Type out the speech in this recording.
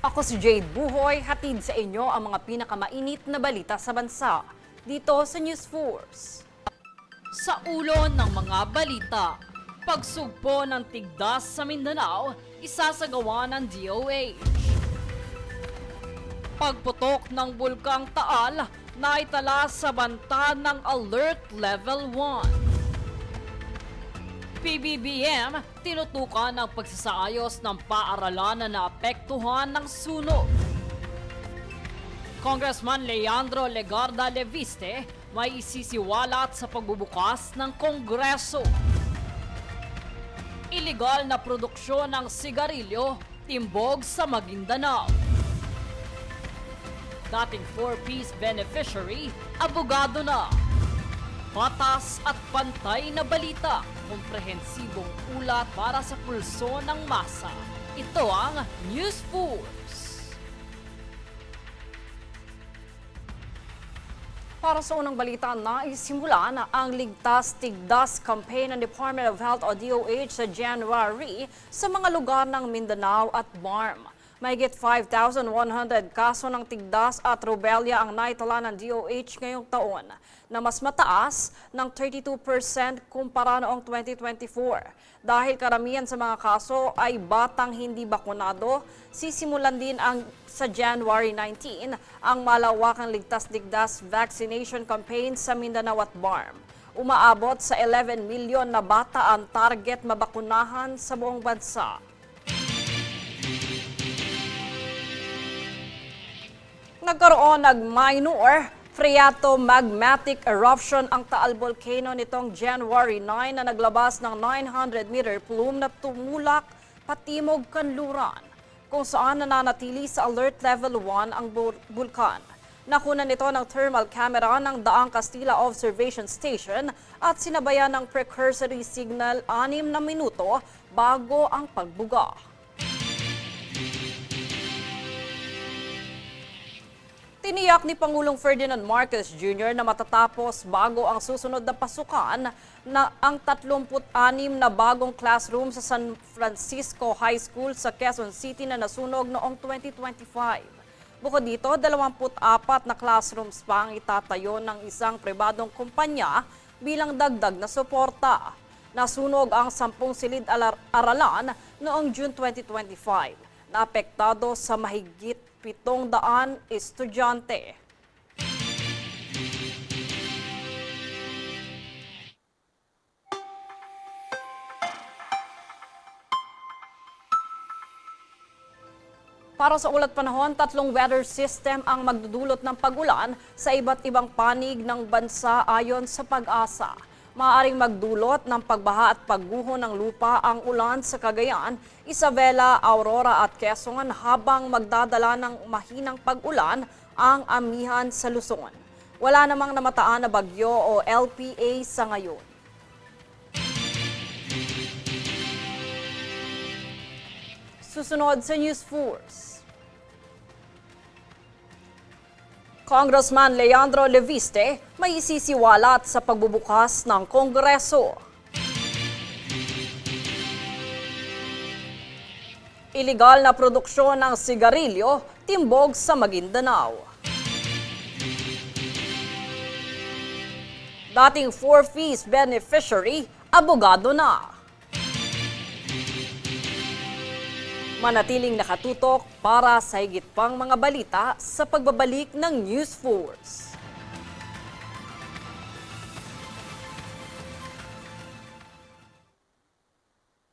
Ako si Jade Buhoy, hatid sa inyo ang mga pinakamainit na balita sa bansa dito sa News Force. Sa ulo ng mga balita, pagsugpo ng tigdas sa Mindanao, isasagawa ng DOH. Pagputok ng Bulkang Taal, naitala sa banta ng Alert Level 1. PBBM, tinutukan ang pagsasaayos ng paaralan na naapektuhan ng sunog. Congressman Leandro Legarda Leviste may isisiwalat sa pagbubukas ng Kongreso. Iligal na produksyon ng sigarilyo, timbog sa Maguindanao. Dating 4-piece beneficiary, abogado na. Patas at pantay na balita, komprehensibong ulat para sa pulso ng masa. Ito ang News Force. Para sa unang balita, naisimula na ang Ligtas Tigdas campaign ng Department of Health o DOH sa January sa mga lugar ng Mindanao at BARM. Mahigit 5,100 kaso ng tigdas at rubella ang naitala ng DOH ngayong taon, na mas mataas ng 32% kumpara noong 2024. Dahil karamihan sa mga kaso ay batang hindi bakunado, sisimulan din sa January 19 ang malawakang Ligtas Tigdas vaccination campaign sa Mindanao at BARM. Umaabot sa 11 milyon na bata ang target mabakunahan sa buong bansa. Nagkaroon ng minor phreatomagmatic eruption ang Taal Volcano nitong January 9 na naglabas ng 900-meter plume na tumulak patimog kanluran, kung saan nananatili sa Alert Level 1 ang bulkan. Nakunan nito ng thermal camera ng Daang Castilla Observation Station at sinabayan ng precursory signal 6 na minuto bago ang pagbuga. Tiniyak ni Pangulong Ferdinand Marcos Jr. na matatapos bago ang susunod na pasukan na ang 36 na bagong classroom sa San Francisco High School sa Quezon City na nasunog noong 2025. Bukod dito, 24 na classrooms pa ang itatayo ng isang pribadong kumpanya bilang dagdag na suporta. Nasunog ang 10 silid-aralan noong June 2025, na apektado sa mahigit 700 estudyante. Para sa ulat panahon, 3 weather system ang magdudulot ng pag-ulan sa iba't ibang panig ng bansa ayon sa Pag-asa. Maaaring magdulot ng pagbaha at pagguho ng lupa ang ulan sa Cagayan, Isabela, Aurora at Quezon, habang magdadala ng mahinang pag-ulan ang amihan sa Luzon. Wala namang namataan na bagyo o LPA sa ngayon. Susunod sa News Force. Congressman Leandro Leviste may isisiwalat sa pagbubukas ng Kongreso. Iligal na produksyon ng sigarilyo, timbog sa Maguindanao. Dating 4-piece beneficiary, abogado na. Manatiling nakatutok para sa higit pang mga balita sa pagbabalik ng News Force.